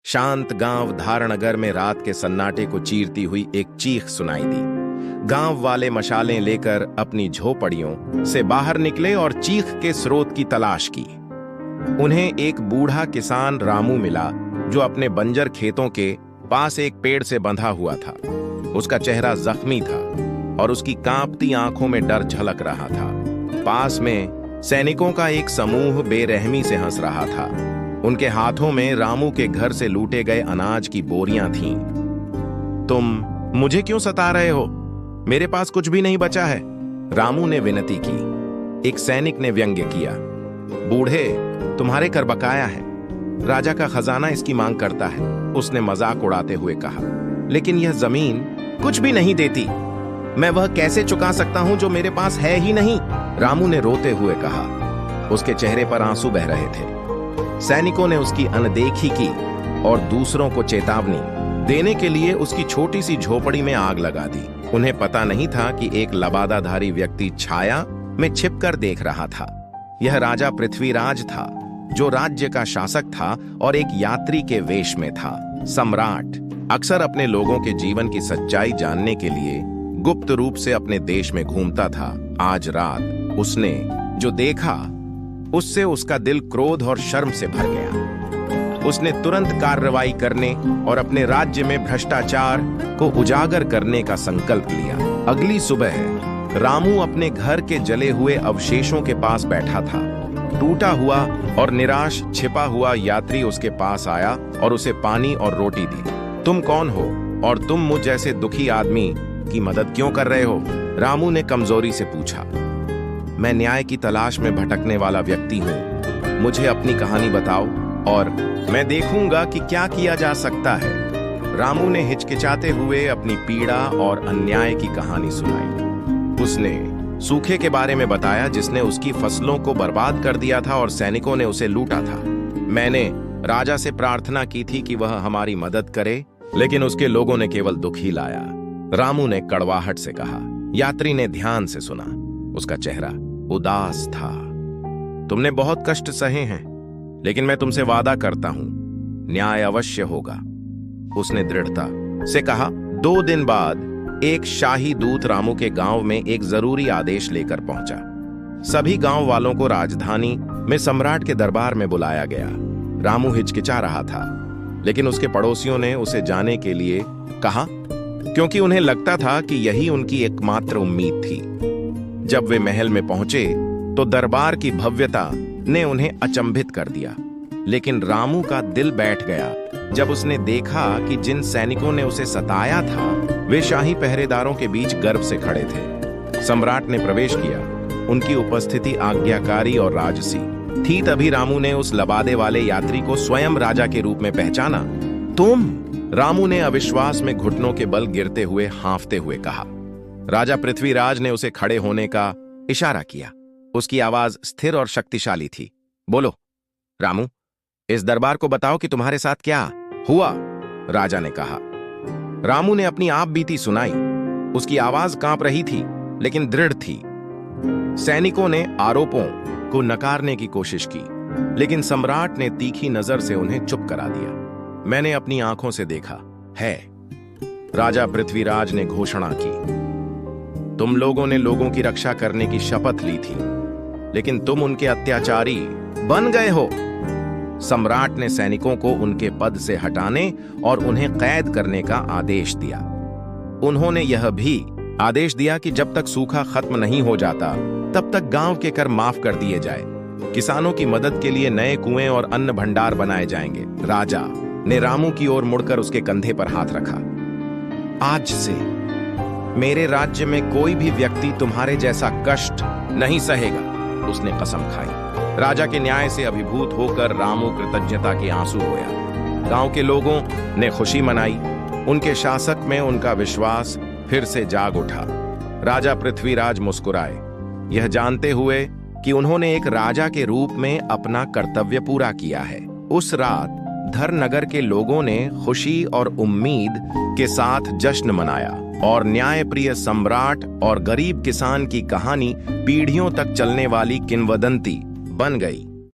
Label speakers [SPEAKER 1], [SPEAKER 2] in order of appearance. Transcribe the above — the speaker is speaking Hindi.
[SPEAKER 1] शांत गांव धारनगर में रात के सन्नाटे को चीरती हुई एक चीख सुनाई दी। गांव वाले मशालें लेकर अपनी झोपड़ियों से बाहर निकले और चीख के स्रोत की तलाश की। उन्हें एक बूढ़ा किसान रामू मिला जो अपने बंजर खेतों के पास एक पेड़ से बंधा हुआ था। उसका चेहरा जख्मी था और उसकी कांपती आंखों में डर झलक रहा था। पास में सैनिकों का एक समूह बेरहमी से हंस रहा था। उनके हाथों में रामू के घर से लूटे गए अनाज की बोरियां थीं। तुम मुझे क्यों सता रहे हो? मेरे पास कुछ भी नहीं बचा है, रामू ने विनती की। एक सैनिक ने व्यंग्य किया, बूढ़े तुम्हारे कर बकाया है, राजा का खजाना इसकी मांग करता है, उसने मजाक उड़ाते हुए कहा। लेकिन यह जमीन कुछ भी नहीं देती, मैं वह कैसे चुका सकता हूं जो मेरे पास है ही नहीं, रामू ने रोते हुए कहा। उसके चेहरे पर आंसू बह रहे थे। सैनिकों ने उसकी अनदेखी की और दूसरों को चेतावनी देने के लिए उसकी छोटी सी झोपड़ी में आग लगा दी। उन्हें पता नहीं था कि एक लबादाधारी व्यक्ति छाया में छिपकर देख रहा था। यह राजा पृथ्वीराज था, जो राज्य का शासक था और एक यात्री के वेश में था। सम्राट अक्सर अपने लोगों के जीवन की सच्चाई जानने के लिए गुप्त रूप से अपने देश में घूमता था। आज रात उसने जो देखा उससे उसका दिल क्रोध और शर्म से भर गया। उसने तुरंत कार्रवाई करने और अपने राज्य में भ्रष्टाचार को उजागर करने का संकल्प लिया। अगली सुबह रामू अपने घर के जले हुए अवशेषों के पास बैठा था। टूटा हुआ और निराश छिपा हुआ यात्री उसके पास आया और उसे पानी और रोटी दी। तुम कौन हो और तुम मुझ जैसे दुखी आदमी की मदद क्यों कर रहे हो? रामू ने कमजोरी से पूछा। मैं न्याय की तलाश में भटकने वाला व्यक्ति हूं, मुझे अपनी कहानी बताओ और मैं देखूंगा कि क्या किया जा सकता है। रामू ने हिचकिचाते हुए अपनी पीड़ा और अन्याय की कहानी सुनाई। उसने सूखे के बारे में बताया जिसने उसकी फसलों को बर्बाद कर दिया था और सैनिकों ने उसे लूटा था। मैंने राजा से प्रार्थना की थी कि वह हमारी मदद करे, लेकिन उसके लोगों ने केवल दुख ही लाया, रामू ने कड़वाहट से कहा। यात्री ने ध्यान से सुना। उसका चेहरा उदास था। तुमने बहुत कष्ट सहे हैं, लेकिन मैं तुमसे वादा करता हूं, न्याय अवश्य होगा, उसने दृढ़ता से कहा। 2 दिन बाद एक शाही दूत रामू के गांव में एक जरूरी आदेश लेकर पहुंचा। सभी गांव वालों को राजधानी में सम्राट के दरबार में बुलाया गया। रामू हिचकिचा रहा था, लेकिन उसके पड़ोसियों ने उसे जाने के लिए कहा, क्योंकि उन्हें लगता था कि यही उनकी एकमात्र उम्मीद थी। जब वे महल में पहुंचे तो दरबार की भव्यता ने उन्हें अचंभित कर दिया, लेकिन रामू का दिल बैठ गया जब उसने देखा कि जिन सैनिकों ने उसे सताया था वे शाही पहरेदारों के बीच गर्व से खड़े थे। सम्राट ने प्रवेश किया। उनकी उपस्थिति आज्ञाकारी और राजसी थी। तभी रामू ने उस लबादे वाले यात्री को स्वयं राजा के रूप में पहचाना। तुम? रामू ने अविश्वास में घुटनों के बल गिरते हुए हांफते हुए कहा। राजा पृथ्वीराज ने उसे खड़े होने का इशारा किया। उसकी आवाज स्थिर और शक्तिशाली थी। बोलो रामू, इस दरबार को बताओ कि तुम्हारे साथ क्या हुआ, राजा ने कहा। रामू ने अपनी आप बीती सुनाई। उसकी आवाज कांप रही थी, लेकिन दृढ़ थी। सैनिकों ने आरोपों को नकारने की कोशिश की, लेकिन सम्राट ने तीखी नजर से उन्हें चुप करा दिया। मैंने अपनी आंखों से देखा है, राजा पृथ्वीराज ने घोषणा की। तुम लोगों ने लोगों की रक्षा करने की शपथ ली थी, लेकिन तुम उनके अत्याचारी बन गए हो। सम्राट ने सैनिकों को उनके पद से हटाने और उन्हें कैद करने का आदेश दिया। उन्होंने यह भी आदेश दिया कि जब तक सूखा खत्म नहीं हो जाता तब तक गांव के कर माफ कर दिए जाए। किसानों की मदद के लिए नए कुएं और अन्न भंडार बनाए जाएंगे। राजा ने रामू की ओर मुड़कर उसके कंधे पर हाथ रखा। आज से मेरे राज्य में कोई भी व्यक्ति तुम्हारे जैसा कष्ट नहीं सहेगा, उसने कसम खाई। राजा के न्याय से अभिभूत होकर रामू कृतज्ञता के आंसू रोया। गांव के लोगों ने खुशी मनाई। उनके शासक में उनका विश्वास फिर से जाग उठा। राजा पृथ्वीराज मुस्कुराए, यह जानते हुए कि उन्होंने एक राजा के रूप में अपना कर्तव्य पूरा किया है। उस रात धरनगर के लोगों ने खुशी और उम्मीद के साथ जश्न मनाया और न्यायप्रिय सम्राट और गरीब किसान की कहानी पीढ़ियों तक चलने वाली किंवदंती बन गई।